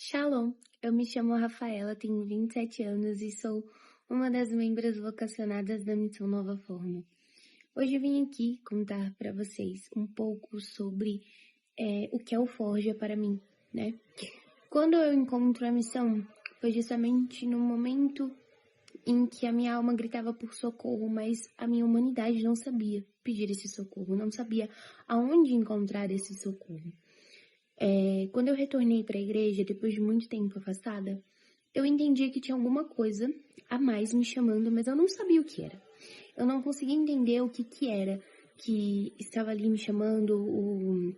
Shalom, eu me chamo Rafaela, tenho 27 anos e sou uma das membros vocacionadas da Missão Nova Forma. Hoje eu vim aqui contar para vocês um pouco sobre o que é o Forja para mim, né? Quando eu encontro a missão, foi justamente no momento em que a minha alma gritava por socorro, mas a minha humanidade não sabia pedir esse socorro, não sabia aonde encontrar esse socorro. Quando eu retornei para a igreja, depois de muito tempo afastada, eu entendi que tinha alguma coisa a mais me chamando, mas eu não sabia o que era. Eu não conseguia entender o que era que estava ali me chamando,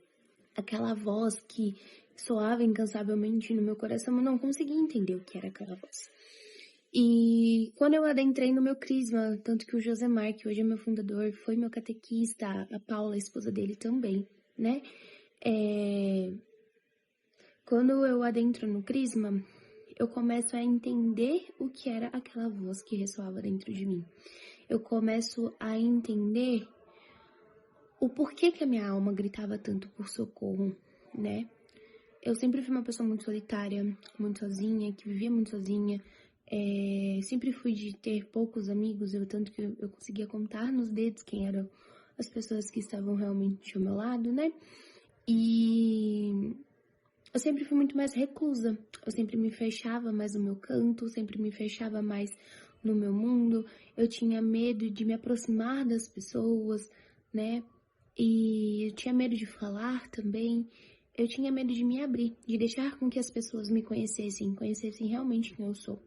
aquela voz que soava incansavelmente no meu coração, eu não conseguia entender o que era aquela voz. E quando eu adentrei no meu crisma, tanto que o Josemar, que hoje é meu fundador, foi meu catequista, a Paula, a esposa dele também, né? Quando eu adentro no crisma, eu começo a entender o que era aquela voz que ressoava dentro de mim. Eu começo a entender o porquê que a minha alma gritava tanto por socorro, né? Eu sempre fui uma pessoa muito solitária, muito sozinha, que vivia muito sozinha. Sempre fui de ter poucos amigos, tanto que eu conseguia contar nos dedos quem eram as pessoas que estavam realmente ao meu lado, né? E eu sempre fui muito mais reclusa, eu sempre me fechava mais no meu canto, sempre me fechava mais no meu mundo, eu tinha medo de me aproximar das pessoas, né? E eu tinha medo de falar também, eu tinha medo de me abrir, de deixar com que as pessoas me conhecessem realmente quem eu sou.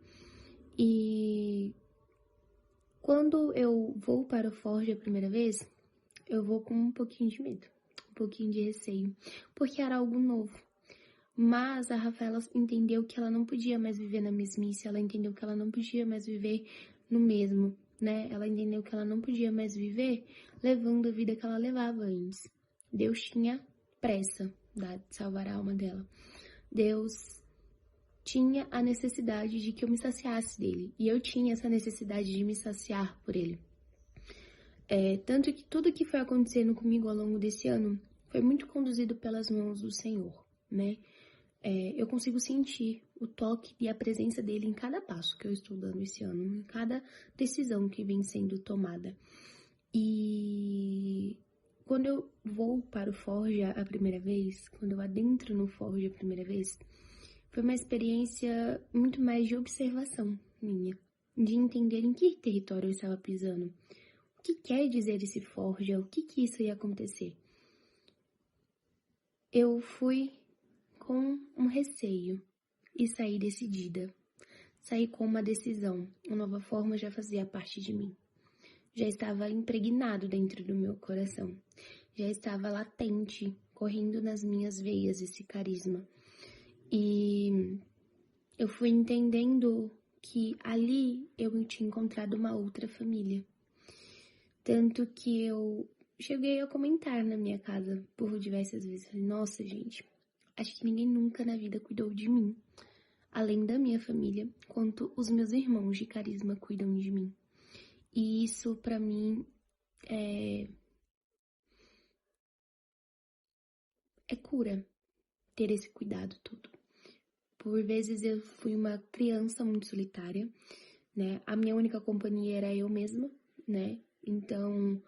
E quando eu vou para o Forja a primeira vez, eu vou com um pouquinho de medo, um pouquinho de receio, porque era algo novo. Mas a Rafaela entendeu que ela não podia mais viver na mesmice, ela entendeu que ela não podia mais viver no mesmo, né? Ela entendeu que ela não podia mais viver levando a vida que ela levava antes. Deus tinha pressa de salvar a alma dela. Deus tinha a necessidade de que eu me saciasse dele. E eu tinha essa necessidade de me saciar por ele. Tanto que tudo que foi acontecendo comigo ao longo desse ano foi muito conduzido pelas mãos do Senhor, né? Eu consigo sentir o toque e a presença dele em cada passo que eu estou dando esse ano, em cada decisão que vem sendo tomada. E quando eu vou para o Forja a primeira vez, quando eu adentro no Forja a primeira vez, foi uma experiência muito mais de observação minha, de entender em que território eu estava pisando. O que quer dizer esse Forja? O que isso ia acontecer? Eu fui com um receio e saí decidida. Saí com uma decisão. A Nova Forma já fazia parte de mim. Já estava impregnado dentro do meu coração. Já estava latente, correndo nas minhas veias esse carisma. E eu fui entendendo que ali eu tinha encontrado uma outra família. Tanto que eu cheguei a comentar na minha casa por diversas vezes. Falei, nossa, gente, acho que ninguém nunca na vida cuidou de mim, além da minha família, quanto os meus irmãos de carisma cuidam de mim. E isso, pra mim, é cura, ter esse cuidado todo. Por vezes eu fui uma criança muito solitária, né? A minha única companhia era eu mesma, né? Então,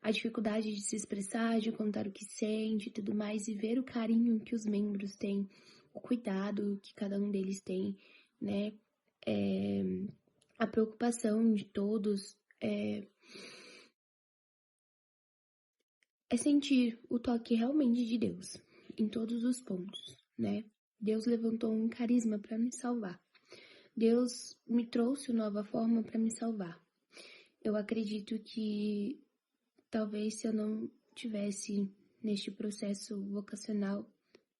a dificuldade de se expressar, de contar o que sente e tudo mais, e ver o carinho que os membros têm, o cuidado que cada um deles tem, né? A preocupação de todos é sentir o toque realmente de Deus, em todos os pontos, né? Deus levantou um carisma para me salvar. Deus me trouxe uma nova forma para me salvar. Eu acredito que talvez se eu não tivesse neste processo vocacional,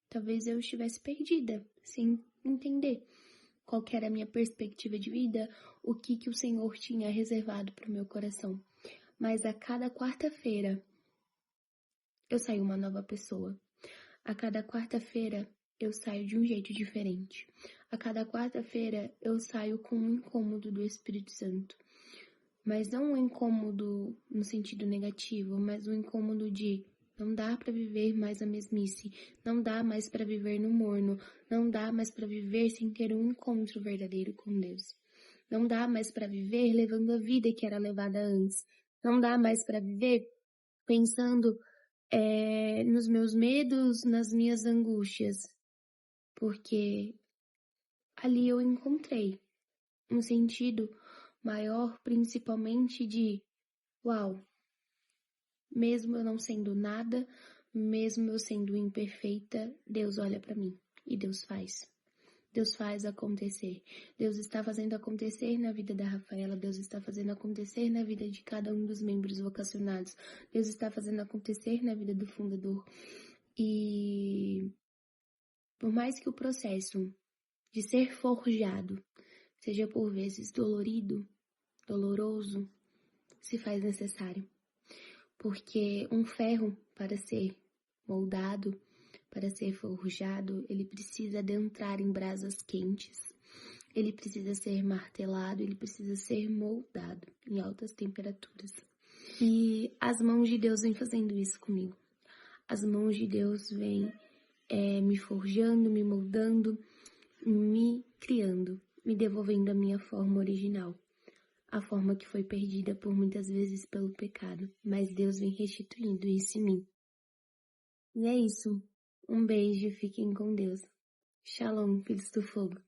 talvez eu estivesse perdida, sem entender qual que era a minha perspectiva de vida, o que o Senhor tinha reservado para o meu coração. Mas a cada quarta-feira, eu saio uma nova pessoa. A cada quarta-feira, eu saio de um jeito diferente. A cada quarta-feira, eu saio com um incômodo do Espírito Santo. Mas não um incômodo no sentido negativo, mas um incômodo de Não dá para viver mais a mesmice. Não dá mais para viver no morno. Não dá mais para viver sem ter um encontro verdadeiro com Deus. Não dá mais para viver levando a vida que era levada antes. Não dá mais para viver pensando nos meus medos, nas minhas angústias. Porque ali eu encontrei um sentido maior, principalmente de, uau, mesmo eu não sendo nada, mesmo eu sendo imperfeita, Deus olha para mim e Deus faz. Deus faz acontecer. Deus está fazendo acontecer na vida da Rafaela. Deus está fazendo acontecer na vida de cada um dos membros vocacionados. Deus está fazendo acontecer na vida do fundador. E por mais que o processo de ser forjado seja por vezes dolorido, doloroso, se faz necessário. Porque um ferro, para ser moldado, para ser forjado, ele precisa adentrar em brasas quentes, ele precisa ser martelado, ele precisa ser moldado em altas temperaturas. E as mãos de Deus vêm fazendo isso comigo. As mãos de Deus vêm me forjando, me moldando, me criando, me devolvendo a minha forma original. A forma que foi perdida por muitas vezes pelo pecado, mas Deus vem restituindo isso em mim. E é isso. Um beijo, fiquem com Deus. Shalom, filhos do fogo.